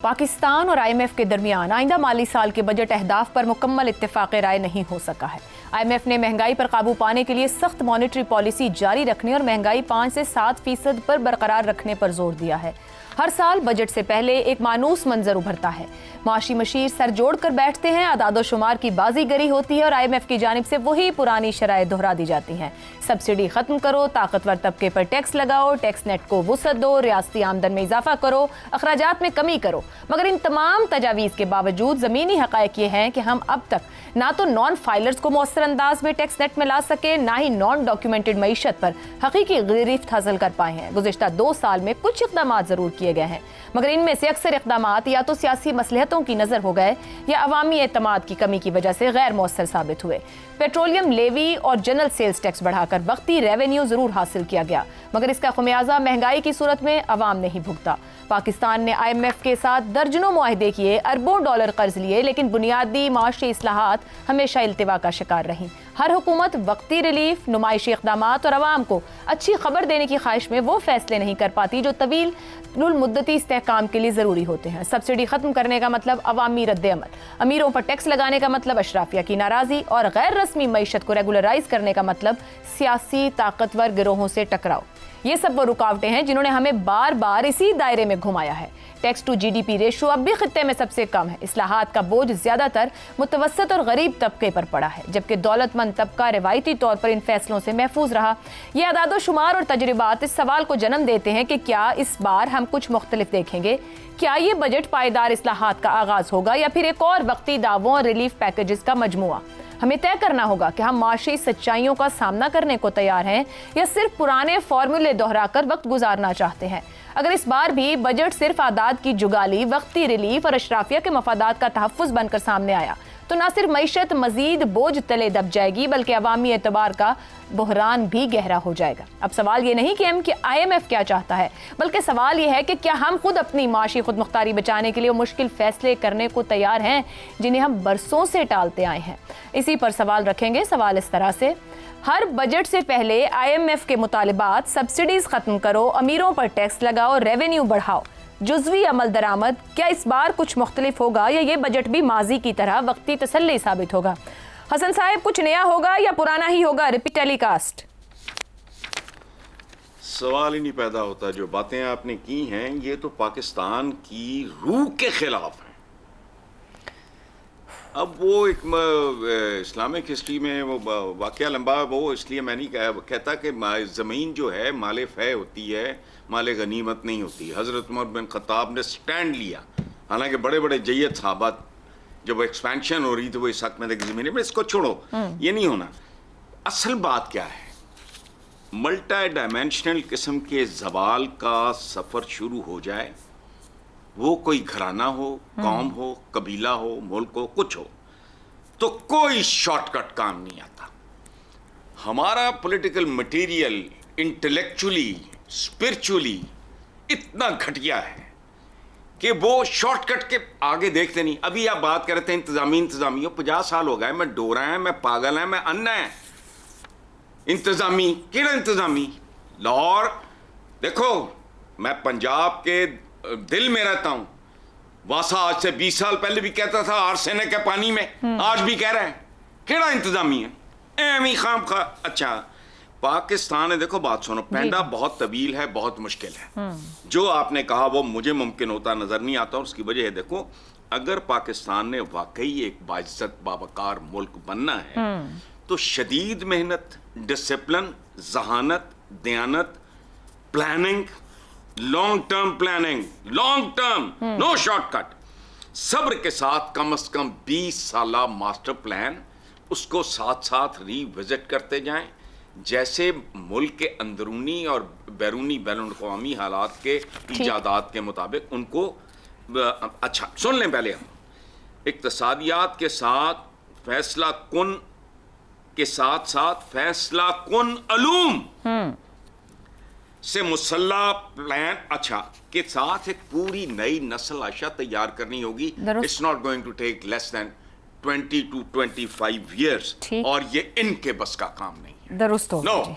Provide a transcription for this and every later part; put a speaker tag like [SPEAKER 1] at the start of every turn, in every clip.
[SPEAKER 1] पाकिस्तान और IMF के दरमियान आइंदा माली साल के बजट अहदाफ पर मुकम्मल इत्तेफाक राय नहीं हो सका है। IMF ने महंगाई पर काबू पाने के लिए सख्त मॉनेटरी पॉलिसी जारी रखने और महंगाई 5 से 7% पर बरकरार रखने पर जोर दिया है। हर साल बजट से पहले एक मानूस मंजर उभरता है। माशी मशीर सर जोड़ कर बैठते हैं, आदादो शुमार की बाजीगरी होती है और IMF की जानिब से वही पुरानी शराइत दोहरा दी जाती हैं। सब्सिडी खत्म करो, ताकतवर तबके पर टैक्स लगाओ, टैक्स नेट को वुसअत दो, रियासती आमदन में इजाफा करो, अखराजात में कमी करो। मगर इन तमाम तजावीज़ के बावजूद ज़मीनी हक़ाइक़ ये हैं कि हम अब तक ना तो नॉन फाइलर्स को मौसर अंदाज में टैक्स नेट में ला सके, ना ही नॉन डॉक्यूमेंटेड मईशत पर हकीकी गिरफ्त हासिल कर पाए हैं। गुज़िश्ता 2 साल में कुछ इक़दाम ज़रूर किए गए हैं, मगर इनमें से अक्सर इक़दाम या तो सियासी मसलहतों की नज़र हो गए या अवामी एतमाद की कमी की वजह से गैर मौसर साबित हुए। पेट्रोलियम लेवी और जनरल सेल्स टैक्स बढ़ाकर वक्ती रेवेन्यू ज़रूर हासिल किया गया, मगर इसका खमियाजा महंगाई की सूरत में अवाम नहीं भुगता। पाकिस्तान ने IMF के साथ दर्जनों मुआहदे किए, अरबों डॉलर कर्ज लिए, लेकिन बुनियादी माशी इस्लाहात हमेशा इल्तिवा का शिकार रहीं। हर हुकूमत वक्ती रिलीफ, नुमाइशी इक़दामात और अवाम को अच्छी खबर देने की ख्वाहिश में वो फैसले नहीं कर पाती जो तवील मुद्दती इस्तेहकाम के लिए ज़रूरी होते हैं। सब्सिडी ख़त्म करने का मतलब अवामी रद्द-ए-अमल, अमीरों पर टैक्स लगाने का मतलब अशराफिया की नाराज़ी और गैर रस्मी मईशत को रेगुलराइज करने का मतलब सियासी ताकतवर गिरोहों से टकराव। ये सब वो रुकावटें हैं जिन्होंने हमें बार बार इसी दायरे में घुमाया है। टैक्स टू GDP रेशो अब भी खित्ते में सबसे कम है। इस्लाहात का बोझ ज़्यादातर मुतवस्सत और गरीब तबके पर पड़ा है, जबकि दौलतमंद तबका रिवायती तौर पर इन फैसलों से महफूज रहा। ये अदादो शुमार और तजर्बात इस सवाल को जन्म देते हैं कि क्या इस बार हम कुछ मुख्तलिफ देखेंगे? क्या ये बजट पायदार इस्लाहात का आगाज़ होगा या फिर एक और वक्ती दावों और रिलीफ पैकेजेस का मजमुआ? हमें तय करना होगा कि हम माशी सच्चाइयों का सामना करने को तैयार हैं या सिर्फ पुराने फॉर्मूले दोहराकर वक्त गुजारना चाहते हैं। अगर इस बार भी बजट सिर्फ आदाद की जुगाली, वक्ती रिलीफ और अशराफिया के मफादात का तहफ़्फ़ुज़ बनकर सामने आया तो न सिर्फ मईशत मजीद बोझ तले दब जाएगी, बल्कि अवामी एतबार का बहरान भी गहरा हो जाएगा। अब सवाल ये नहीं कि IMF क्या चाहता है, बल्कि सवाल ये है कि क्या हम खुद अपनी माशी खुद मुख्तारी बचाने के लिए मुश्किल फैसले करने को तैयार हैं जिन्हें हम बरसों से टालते आए हैं। इसी पर सवाल रखेंगे। सवाल इस तरह से, हर बजट से पहले IMF के मुतालिबात सब्सिडीज खत्म करो, अमीरों पर टैक्स लगाओ, रेवेन्यू बढ़ाओ, जुज़वी अमल दरामद, क्या इस बार कुछ मुख्तलिफ होगा या ये बजट भी माजी की तरह वक्ती तसल्ली साबित होगा? हसन साहब, कुछ नया होगा या पुराना ही होगा? Repeat telecast.
[SPEAKER 2] सवाल ही नहीं पैदा होता। जो बातें आपने की हैं ये तो पाकिस्तान की रूह के खिलाफ हैं। अब वो एक इस्लामिक हिस्ट्री में वो वाक़या लंबा, वो इसलिए मैं नहीं कहता कि ज़मीन जो है माले फ़ै होती है, माले गनीमत नहीं होती। हज़रत उमर बिन ख़त्ताब ने स्टैंड लिया, हालांकि बड़े बड़े जय्यद सहाबा जब एक्सपेंशन हो रही थी वो इस हक़ में ज़मीन में इसको छोड़ो, ये नहीं होना। असल बात क्या है, मल्टी डायमेंशनल किस्म के ज़वाल का सफ़र शुरू हो जाए, वो कोई घराना हो, कौम हो, कबीला हो, मुल्क हो, कुछ हो, तो कोई शॉर्टकट काम नहीं आता। हमारा पॉलिटिकल मटेरियल इंटेलेक्चुअली, स्पिरिचुअली इतना घटिया है कि वो शॉर्टकट के आगे देखते नहीं। अभी आप बात करते हैं इंतजामी हो, 50 साल हो गए, मैं डोरा है, मैं पागल है, मैं अन्ना है। इंतजामी केड़ा इंतजामी? लाहौर देखो, मैं पंजाब के दिल में रहता हूं। वासा आज से 20 साल पहले भी कहता था आर्सेनिक है पानी में, आज भी कह रहा है। केड़ा इंतजामी है? एमी खाम खा। अच्छा, पाकिस्तान है, देखो बात सुनो, पैंडा बहुत तवील है, बहुत मुश्किल है। जो आपने कहा वो मुझे मुमकिन होता नजर नहीं आता, और उसकी वजह है, देखो, अगर पाकिस्तान ने वाकई एक बाइज्जत बावकार मुल्क बनना है तो शदीद मेहनत, डिसिप्लिन, जहानत, दयानत, planning, long term planning, long term, no shortcut, सब्र के साथ कम से कम 20 साला मास्टर प्लान, उसको साथ साथ रीविजिट करते जाएं, जैसे मुल्क के अंदरूनी और बैरूनी बैनुल अक़वामी हालात के इजादात के मुताबिक उनको। अच्छा सुन लें, पहले हम इक़्तिसादियात के साथ फैसला कुन के साथ साथ फैसला कुन अलूम से मुसल्ला प्लान, अच्छा, के साथ एक पूरी नई नस्ल आशा तैयार करनी होगी। It's not going to take less than 20 to 25 years, और ये इनके बस का काम नहीं है।
[SPEAKER 1] दुरुस्त हो।
[SPEAKER 2] नो,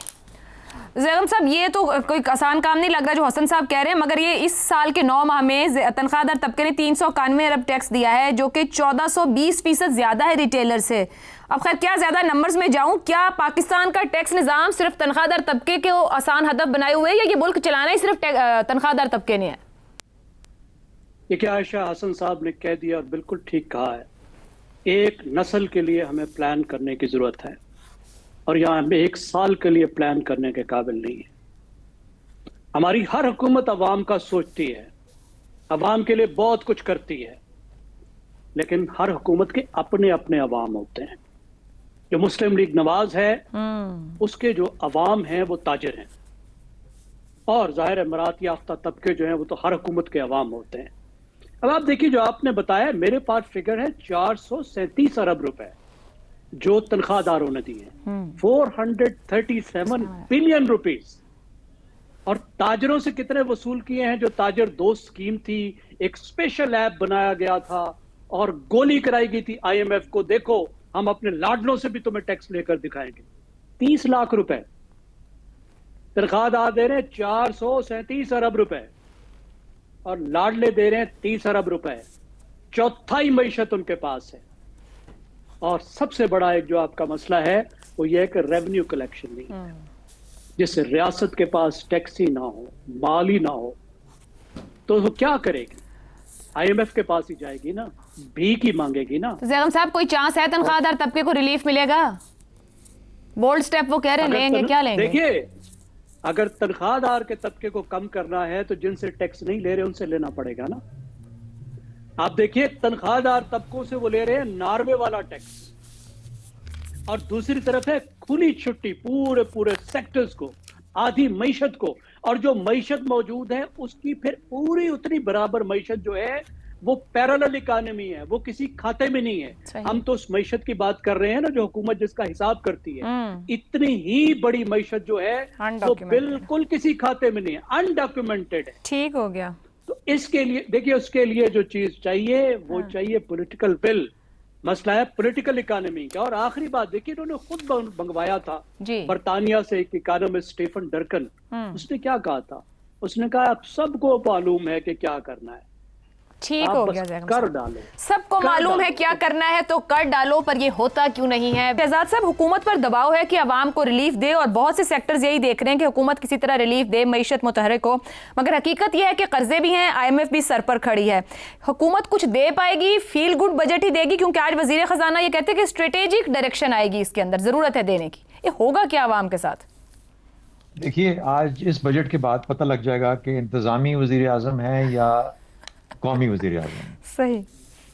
[SPEAKER 1] ज़ैगम साहब, ये तो कोई आसान काम नहीं लग रहा जो हसन साहब कह रहे हैं, मगर ये इस साल के 9 माह में तनख्वाहदार तबके ने 391 अरब टैक्स दिया है, जो कि 1420% ज़्यादा है रिटेलर से। अब खैर क्या ज़्यादा नंबर्स में जाऊं, क्या पाकिस्तान का टैक्स निज़ाम सिर्फ तनख्वाहदार तबके को आसान हदफ बनाए हुए है, या ये मुल्क चलाना ही सिर्फ तनख्वाहदार तबके ने है?
[SPEAKER 3] ये क्या आयशा हसन साहब ने कह दिया और बिल्कुल ठीक कहा है। एक नस्ल के लिए हमें प्लान करने की ज़रूरत है, और यहाँ हमें एक साल के लिए प्लान करने के काबिल नहीं है। हमारी हर हुकूमत अवाम का सोचती है, अवाम के लिए बहुत कुछ करती है, लेकिन हर हुकूमत के अपने अपने अवाम होते हैं। जो मुस्लिम लीग नवाज है, उसके जो अवाम हैं वो ताजिर हैं, और ज़ाहिर है मरात याफ्ता तबके जो हैं वो तो हर हुकूमत के अवाम होते हैं। अब आप देखिए, जो आपने बताया, मेरे पास फिगर है 437 अरब रुपए जो तनख्वाहदारों ने दिए, 437 बिलियन रुपीस। और ताजरों से कितने वसूल किए हैं? जो ताजर दोस्त स्कीम थी, एक स्पेशल ऐप बनाया गया था और गोली कराई गई थी IMF को, देखो हम अपने लाडलों से भी तुम्हें टैक्स लेकर दिखाएंगे। 30 लाख रुपए तनख्वाहदार दे रहे हैं, 437 अरब रुपए, और लाडले दे रहे हैं 30 अरब रुपए। चौथाई मईशत उनके पास है। और सबसे बड़ा एक जो आपका मसला है वो ये है कि रेवेन्यू कलेक्शन नहीं है, जिससे रियासत के पास टैक्स ही ना हो, माल ही ना हो, तो वो क्या करेगी? IMF के पास ही जाएगी ना, भीख ही मांगेगी ना।
[SPEAKER 1] तो ज़ैगम साहब, कोई चांस है तनख्वाहदार तबके को रिलीफ मिलेगा? बोल्ड स्टेप वो कह रहे हैं, लेंगे, क्या लेंगे?
[SPEAKER 3] देखिए, अगर तनख्वाहदार के तबके को कम करना है तो जिनसे टैक्स नहीं ले रहे उनसे लेना पड़ेगा ना। आप देखिए, तनख्वाहदार तबकों से वो ले रहे हैं नॉर्वे वाला टैक्स, और दूसरी तरफ है खुली छुट्टी पूरे पूरे सेक्टर्स को, आधी मईशत को, और जो मईशत मौजूद है उसकी फिर पूरी उतनी बराबर मईशत जो है वो पैरेलल इकोनॉमी है, वो किसी खाते में नहीं है। हम तो उस मईशत की बात कर रहे हैं ना जो हुकूमत जिसका हिसाब करती है। इतनी ही बड़ी मईशत जो है वो बिल्कुल किसी खाते में नहीं है, अनडॉक्यूमेंटेड है।
[SPEAKER 1] ठीक हो गया।
[SPEAKER 3] तो इसके लिए देखिए, उसके लिए जो चीज चाहिए वो चाहिए पॉलिटिकल विल। मसला है पॉलिटिकल इकोनॉमी का। और आखिरी बात देखिए, उन्होंने खुद मंगवाया था बरतानिया से एक इकोनॉमिस्ट स्टीफन डर्कन। उसने क्या कहा था? उसने कहा अब सबको मालूम है कि क्या करना है,
[SPEAKER 1] ठीक हो गया,
[SPEAKER 3] कर डालो।
[SPEAKER 1] सबको मालूम है क्या करना है तो कर डालो, पर ये होता क्यों नहीं है? शहजाद साहब, हुकूमत पर दबाव है कि अवाम को रिलीफ दे, और बहुत से सेक्टर्स यही देख रहे हैं कि हुकूमत किसी तरह रिलीफ दे, मईशत मुतहर्रिक हो, मगर हकीकत यह है कि कर्जे भी हैं, IMF भी सर पर खड़ी है। हुकूमत कुछ दे पाएगी? फील गुड बजट ही देगी? क्योंकि आज वजीर खजाना ये कहते हैं कि स्ट्रेटेजिक डायरेक्शन आएगी, इसके अंदर जरूरत है देने की। ये होगा क्या अवाम के साथ?
[SPEAKER 4] देखिए, आज इस बजट के बाद पता लग जाएगा कि इंतजामी वजीर आजम है या कौमी वजीर आजम।
[SPEAKER 1] सही,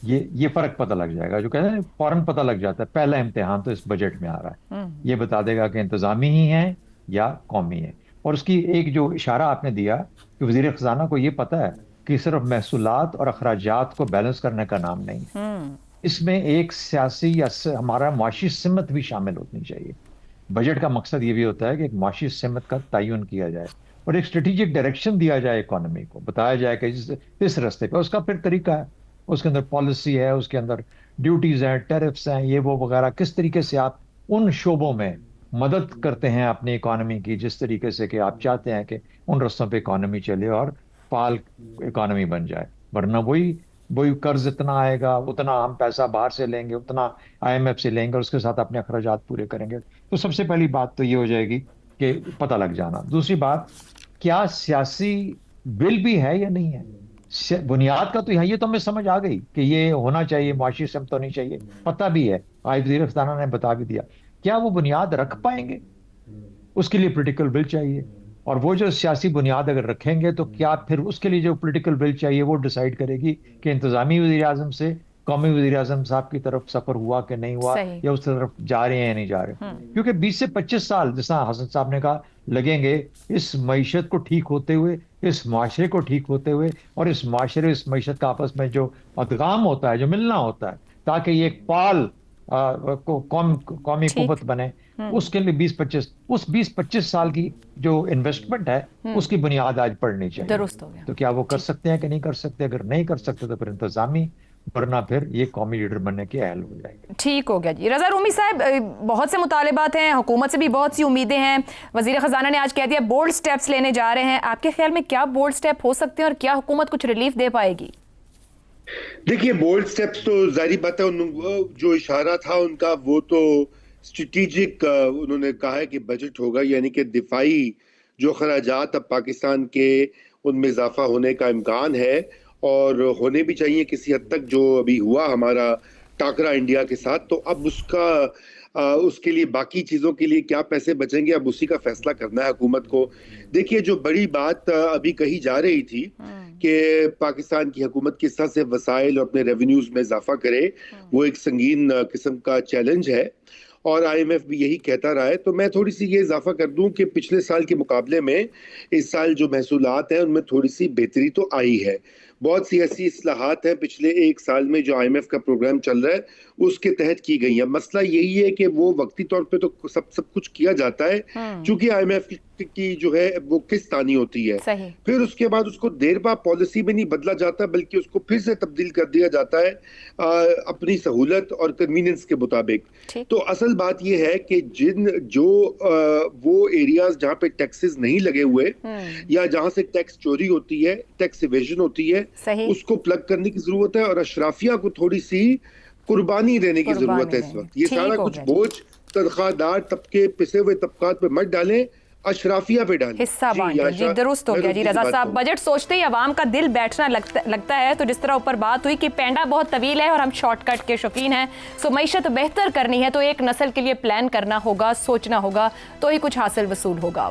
[SPEAKER 4] ये फर्क पता लग जाएगा। जो कहते हैं फौरन पता लग जाता है, पहला इम्तिहान तो इस बजट में आ रहा है, ये बता देगा कि इंतजामी ही है या कौमी है। और उसकी एक जो इशारा आपने दिया कि वजीर खजाना को ये पता है कि सिर्फ महसूलात और अखराजात को बैलेंस करने का नाम नहीं, इसमें एक सियासी या हमारा माशी सिमत भी शामिल होनी चाहिए। बजट का मकसद ये भी होता है कि एक माशी सिमत का तयन किया जाए और एक स्ट्रेटेजिक डायरेक्शन दिया जाए, इकोनॉमी को बताया जाए कि इस रास्ते पे। उसका फिर तरीका है, उसके अंदर पॉलिसी है, उसके अंदर ड्यूटीज हैं, टैरिफ्स हैं, ये वो वगैरह। किस तरीके से आप उन शोबों में मदद करते हैं अपनी इकोनॉमी की, जिस तरीके से कि आप चाहते हैं कि उन रास्तों पे इकोनॉमी चले और फाल इकोनॉमी बन जाए। वरना वही कर्ज इतना आएगा, उतना हम पैसा बाहर से लेंगे, उतना IMF से लेंगे और उसके साथ अपने अखराजात पूरे करेंगे। तो सबसे पहली बात तो ये हो जाएगी कि पता लग जाना। दूसरी बात, क्या सियासी बिल भी है या नहीं है? बुनियाद का तो ये तो हमें समझ आ गई कि ये होना चाहिए, माशी सिमत होनी चाहिए, पता भी है, आज वज़ीर ख़ज़ाना ने बता भी दिया। क्या वो बुनियाद रख पाएंगे? उसके लिए पॉलिटिकल विल चाहिए, और वो जो सियासी बुनियाद अगर रखेंगे तो क्या फिर उसके लिए जो पॉलिटिकल विल चाहिए वो डिसाइड करेगी कि इंतजामी वज़ीर आज़म से कौमी वज़ीर आज़म साहब की तरफ सफर हुआ कि नहीं हुआ, या उस तरफ जा रहे हैं या नहीं जा रहे। क्योंकि 20 से 25 साल, जैसा हसन साहब ने कहा, लगेंगे इस मईशत को ठीक होते हुए, इस माशरे को ठीक होते हुए, और इस माशरे इस मईशत का आपस में जो अदगाम होता है, जो मिलना होता है, ताकि ये एक पाल कौमी हुकूमत बने। उसके लिए 20-25 साल की जो इन्वेस्टमेंट है उसकी बुनियाद आज पड़नी चाहिए।
[SPEAKER 1] दुरुस्त हो गया।
[SPEAKER 4] तो क्या वो कर सकते हैं कि नहीं कर सकते? अगर नहीं कर सकते तो फिर इंतजामी वरना फिर ये कौमी लीडर बनने के अहल हो जाएंगे।
[SPEAKER 1] ठीक हो गया जी। रजा रूमी साहब, बहुत से मुतालिबात हैं, हुकूमत से भी बहुत सी उम्मीदें हैं। वजीर खजाना ने आज कह दिया बोल्ड स्टेप्स लेने जा रहे हैं। आपके ख्याल में क्या बोल्ड स्टेप हो सकते हैं और क्या हुकूमत कुछ रिलीफ दे पाएगी?
[SPEAKER 5] देखिए, बोल्ड स्टेप्स तो जाहिर बात है, जो इशारा था उनका वो तो स्ट्रेटेजिक, उन्होंने कहा है कि बजट होगा, यानी कि दिफाई जो खराजात अब पाकिस्तान के उनमें इजाफा होने का इम्कान है और होने भी चाहिए किसी हद तक। जो अभी हुआ हमारा टाकरा इंडिया के साथ, तो अब उसके लिए बाकी चीजों के लिए क्या पैसे बचेंगे, अब उसी का फैसला करना है हुकूमत को। देखिए, जो बड़ी बात अभी कही जा रही थी कि पाकिस्तान की हुकूमत किस तरह से वसाइल और अपने रेवेन्यूज में इजाफा करे, वो एक संगीन किस्म का चैलेंज है और IMF भी यही कहता रहा है। तो मैं थोड़ी सी ये इजाफा कर दूं कि पिछले साल के मुकाबले में इस साल जो महसूलात हैं उनमें थोड़ी सी बेहतरी तो आई है। बहुत सी ऐसी इस्लाहात हैं पिछले एक साल में जो IMF का प्रोग्राम चल रहा है उसके तहत की गई है। मसला यही है कि वो वक्ती तौर पे तो सब कुछ किया जाता है, क्योंकि IMF की जो है वो किस्तानी होती है। फिर उसके बाद उसको देर बाद पॉलिसी में नहीं बदला जाता, बल्कि उसको फिर से तब्दील कर दिया जाता है अपनी सहूलत और कन्वीनियंस के मुताबिक। तो असल बात ये है कि वो एरियाज जहाँ पे टैक्सेस नहीं लगे हुए या जहाँ से टैक्स चोरी होती है, टैक्स इवेजन होती है, उसको प्लग करने की जरूरत है और अशराफिया को थोड़ी सी कुर्बानी देने की जरूरत है इस वक्त। ये सारा कुछ बोझ तनख्वाहदार तबके, पिसे हुए तबकात पे मत डालें, अशराफिया पे डालें।
[SPEAKER 1] हिस्सा बांटें। जी, दुरुस्त हो गया जी रजा साहब। बजट सोचते ही अवाम का दिल बैठना लगता है। तो जिस तरह ऊपर बात हुई कि पेंडा बहुत तवील है और हम शॉर्टकट के शौकीन हैं, सो मईशत बेहतर करनी है तो एक नस्ल के लिए प्लान करना होगा, सोचना होगा, तो ही कुछ हासिल वसूल होगा।